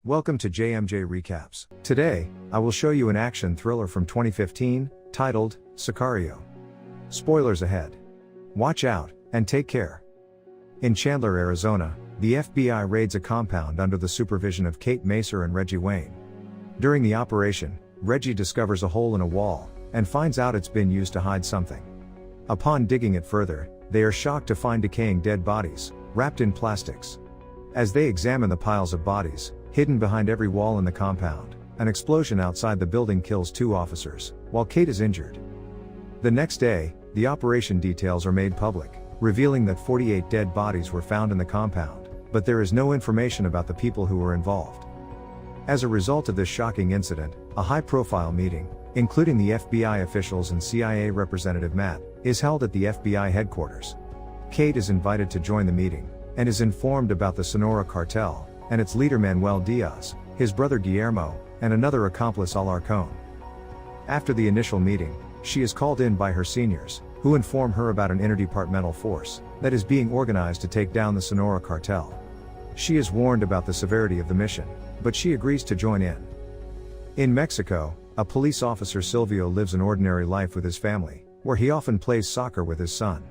Welcome to JMJ Recaps. Today, I will show you an action thriller from 2015, titled, Sicario. Spoilers ahead. Watch out, and take care. In Chandler, Arizona, the FBI raids a compound under the supervision of Kate Macer and Reggie Wayne. During the operation, Reggie discovers a hole in a wall, and finds out it's been used to hide something. Upon digging it further, they are shocked to find decaying dead bodies, wrapped in plastics. As they examine the piles of bodies, hidden behind every wall in the compound, an explosion outside the building kills 2 officers, while Kate is injured. The next day, the operation details are made public, revealing that 48 dead bodies were found in the compound, but there is no information about the people who were involved. As a result of this shocking incident, a high-profile meeting, including the FBI officials and CIA representative Matt, is held at the FBI headquarters. Kate is invited to join the meeting, and is informed about the Sonora cartel, and its leader Manuel Diaz, his brother Guillermo, and another accomplice Alarcón. After the initial meeting, she is called in by her seniors, who inform her about an interdepartmental force that is being organized to take down the Sonora cartel. She is warned about the severity of the mission, but she agrees to join in. In Mexico, a police officer Silvio lives an ordinary life with his family, where he often plays soccer with his son.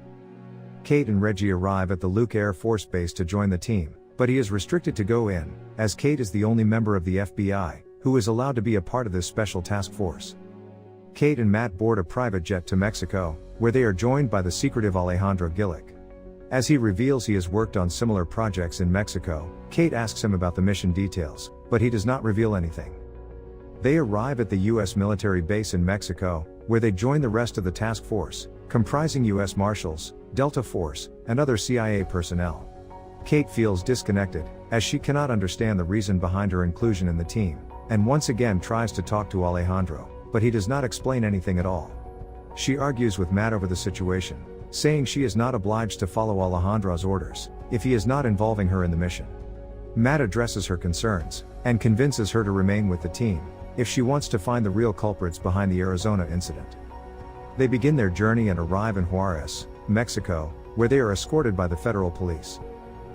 Kate and Reggie arrive at the Luke Air Force Base to join the team, but he is restricted to go in, as Kate is the only member of the FBI who is allowed to be a part of this special task force. Kate and Matt board a private jet to Mexico, where they are joined by the secretive Alejandro. As he reveals he has worked on similar projects in Mexico, Kate asks him about the mission details, but he does not reveal anything. They arrive at the U.S. military base in Mexico, where they join the rest of the task force, comprising U.S. Marshals, Delta Force, and other CIA personnel. Kate feels disconnected, as she cannot understand the reason behind her inclusion in the team, and once again tries to talk to Alejandro, but he does not explain anything at all. She argues with Matt over the situation, saying she is not obliged to follow Alejandro's orders, if he is not involving her in the mission. Matt addresses her concerns, and convinces her to remain with the team, if she wants to find the real culprits behind the Arizona incident. They begin their journey and arrive in Juarez, Mexico, where they are escorted by the federal police.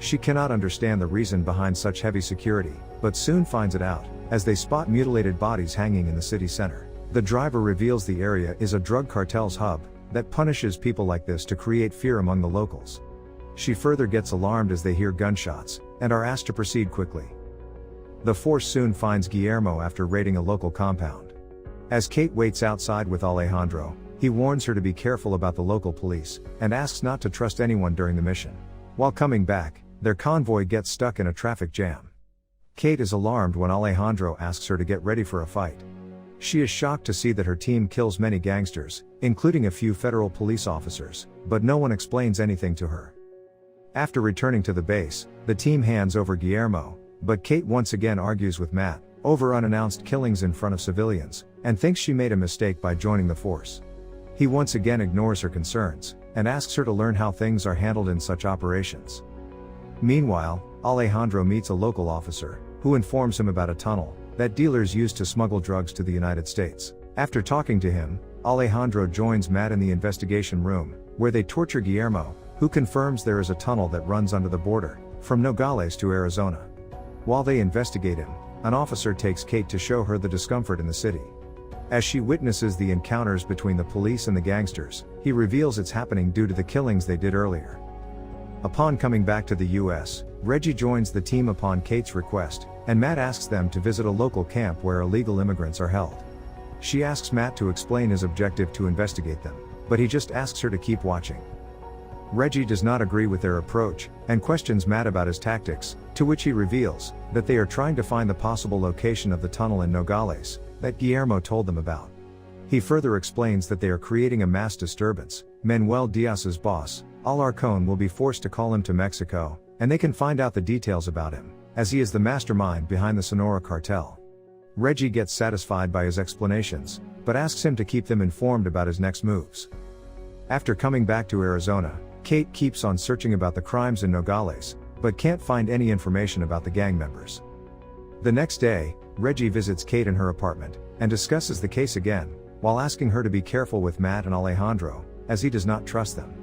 She cannot understand the reason behind such heavy security, but soon finds it out, as they spot mutilated bodies hanging in the city center. The driver reveals the area is a drug cartel's hub, that punishes people like this to create fear among the locals. She further gets alarmed as they hear gunshots, and are asked to proceed quickly. The force soon finds Guillermo after raiding a local compound. As Kate waits outside with Alejandro, he warns her to be careful about the local police, and asks not to trust anyone during the mission. While coming back, their convoy gets stuck in a traffic jam. Kate is alarmed when Alejandro asks her to get ready for a fight. She is shocked to see that her team kills many gangsters, including a few federal police officers, but no one explains anything to her. After returning to the base, the team hands over Guillermo, but Kate once again argues with Matt over unannounced killings in front of civilians, and thinks she made a mistake by joining the force. He once again ignores her concerns, and asks her to learn how things are handled in such operations. Meanwhile, Alejandro meets a local officer, who informs him about a tunnel that dealers use to smuggle drugs to the United States. After talking to him, Alejandro joins Matt in the investigation room, where they torture Guillermo, who confirms there is a tunnel that runs under the border, from Nogales to Arizona. While they investigate him, an officer takes Kate to show her the discomfort in the city. As she witnesses the encounters between the police and the gangsters, he reveals it's happening due to the killings they did earlier. Upon coming back to the U.S., Reggie joins the team upon Kate's request, and Matt asks them to visit a local camp where illegal immigrants are held. She asks Matt to explain his objective to investigate them, but he just asks her to keep watching. Reggie does not agree with their approach, and questions Matt about his tactics, to which he reveals that they are trying to find the possible location of the tunnel in Nogales that Guillermo told them about. He further explains that they are creating a mass disturbance. Manuel Diaz's boss, Alarcón, will be forced to call him to Mexico, and they can find out the details about him, as he is the mastermind behind the Sonora cartel. Reggie gets satisfied by his explanations, but asks him to keep them informed about his next moves. After coming back to Arizona, Kate keeps on searching about the crimes in Nogales, but can't find any information about the gang members. The next day, Reggie visits Kate in her apartment, and discusses the case again, while asking her to be careful with Matt and Alejandro, as he does not trust them.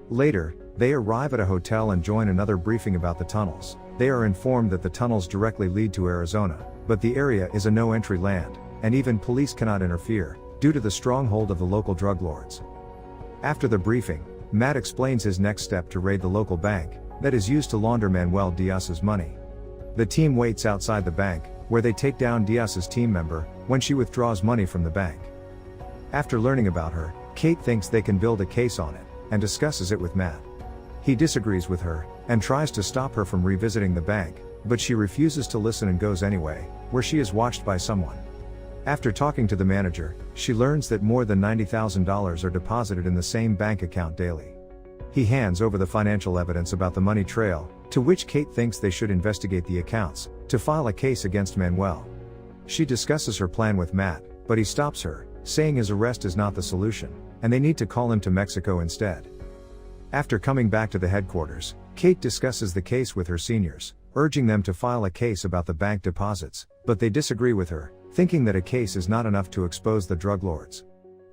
Later, they arrive at a hotel and join another briefing about the tunnels. They are informed that the tunnels directly lead to Arizona, but the area is a no-entry land, and even police cannot interfere, due to the stronghold of the local drug lords. After the briefing, Matt explains his next step to raid the local bank, that is used to launder Manuel Diaz's money. The team waits outside the bank, where they take down Diaz's team member, when she withdraws money from the bank. After learning about her, Kate thinks they can build a case on it, and discusses it with Matt. He disagrees with her, and tries to stop her from revisiting the bank, but she refuses to listen and goes anyway, where she is watched by someone. After talking to the manager, she learns that more than $90,000 are deposited in the same bank account daily. He hands over the financial evidence about the money trail, to which Kate thinks they should investigate the accounts, to file a case against Manuel. She discusses her plan with Matt, but he stops her, saying his arrest is not the solution, and they need to call him to Mexico instead. After coming back to the headquarters, Kate discusses the case with her seniors, urging them to file a case about the bank deposits, but they disagree with her, thinking that a case is not enough to expose the drug lords.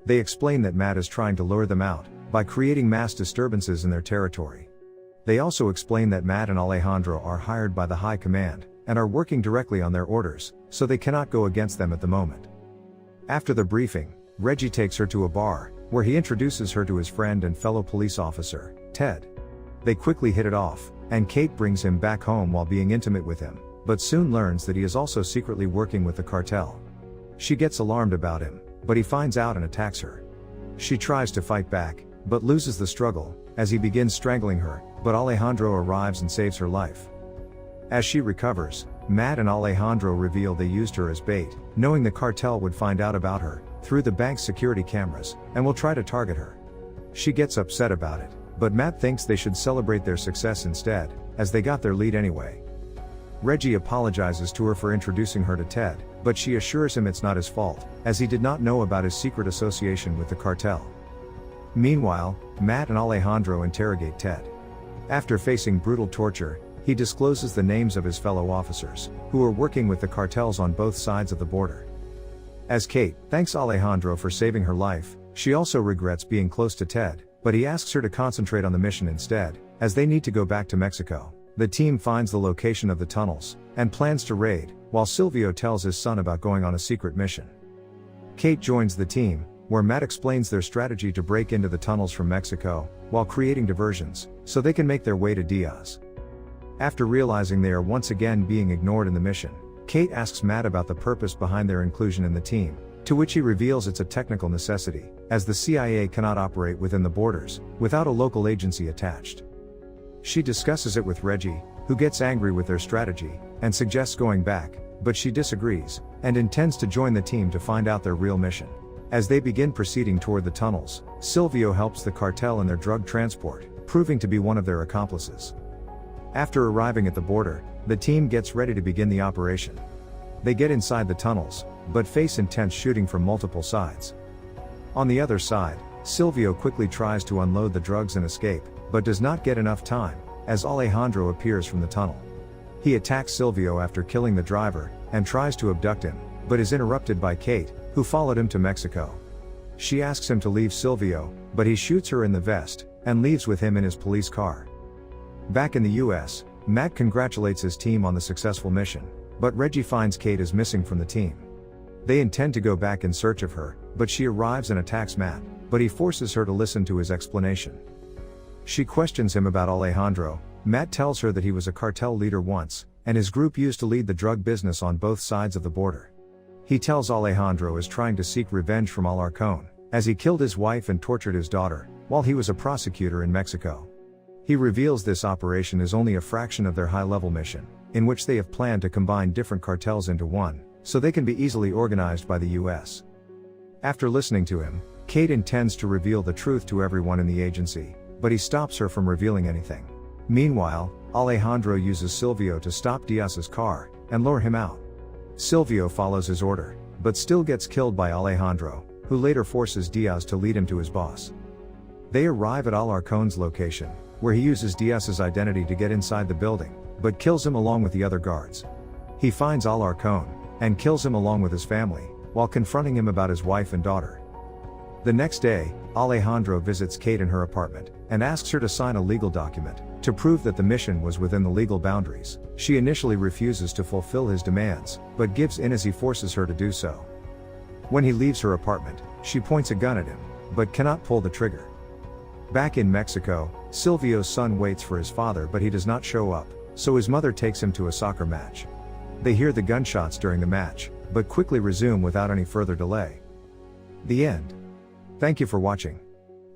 They explain that Matt is trying to lure them out, by creating mass disturbances in their territory. They also explain that Matt and Alejandro are hired by the high command, and are working directly on their orders, so they cannot go against them at the moment. After the briefing, Reggie takes her to a bar, where he introduces her to his friend and fellow police officer, Ted. They quickly hit it off, and Kate brings him back home while being intimate with him, but soon learns that he is also secretly working with the cartel. She gets alarmed about him, but he finds out and attacks her. She tries to fight back, but loses the struggle, as he begins strangling her, but Alejandro arrives and saves her life. As she recovers, Matt and Alejandro reveal they used her as bait, knowing the cartel would find out about her, through the bank's security cameras, and will try to target her. She gets upset about it, but Matt thinks they should celebrate their success instead, as they got their lead anyway. Reggie apologizes to her for introducing her to Ted, but she assures him it's not his fault, as he did not know about his secret association with the cartel. Meanwhile, Matt and Alejandro interrogate Ted. After facing brutal torture, he discloses the names of his fellow officers, who are working with the cartels on both sides of the border. As Kate thanks Alejandro for saving her life, she also regrets being close to Ted, but he asks her to concentrate on the mission instead, as they need to go back to Mexico. The team finds the location of the tunnels, and plans to raid, while Silvio tells his son about going on a secret mission. Kate joins the team, where Matt explains their strategy to break into the tunnels from Mexico, while creating diversions, so they can make their way to Diaz. After realizing they are once again being ignored in the mission, Kate asks Matt about the purpose behind their inclusion in the team, to which he reveals it's a technical necessity, as the CIA cannot operate within the borders, without a local agency attached. She discusses it with Reggie, who gets angry with their strategy, and suggests going back, but she disagrees, and intends to join the team to find out their real mission. As they begin proceeding toward the tunnels, Silvio helps the cartel in their drug transport, proving to be one of their accomplices. After arriving at the border, the team gets ready to begin the operation. They get inside the tunnels, but face intense shooting from multiple sides. On the other side, Silvio quickly tries to unload the drugs and escape, but does not get enough time, as Alejandro appears from the tunnel. He attacks Silvio after killing the driver, and tries to abduct him, but is interrupted by Kate, who followed him to Mexico. She asks him to leave Silvio, but he shoots her in the vest, and leaves with him in his police car. Back in the US, Matt congratulates his team on the successful mission, but Reggie finds Kate is missing from the team. They intend to go back in search of her, but she arrives and attacks Matt, but he forces her to listen to his explanation. She questions him about Alejandro. Matt tells her that he was a cartel leader once, and his group used to lead the drug business on both sides of the border. He tells Alejandro is trying to seek revenge from Alarcón, as he killed his wife and tortured his daughter, while he was a prosecutor in Mexico. He reveals this operation is only a fraction of their high-level mission, in which they have planned to combine different cartels into one, so they can be easily organized by the US. After listening to him, Kate intends to reveal the truth to everyone in the agency, but he stops her from revealing anything. Meanwhile, Alejandro uses Silvio to stop Diaz's car, and lure him out. Silvio follows his order, but still gets killed by Alejandro, who later forces Diaz to lead him to his boss. They arrive at Alarcón's location, where he uses Diaz's identity to get inside the building, but kills him along with the other guards. He finds Alarcón, and kills him along with his family, while confronting him about his wife and daughter. The next day, Alejandro visits Kate in her apartment, and asks her to sign a legal document, To prove that the mission was within the legal boundaries, she initially refuses to fulfill his demands, but gives in as he forces her to do so. When he leaves her apartment, she points a gun at him, but cannot pull the trigger. Back in Mexico, Silvio's son waits for his father but he does not show up, so his mother takes him to a soccer match. They hear the gunshots during the match, but quickly resume without any further delay. The end. Thank you for watching.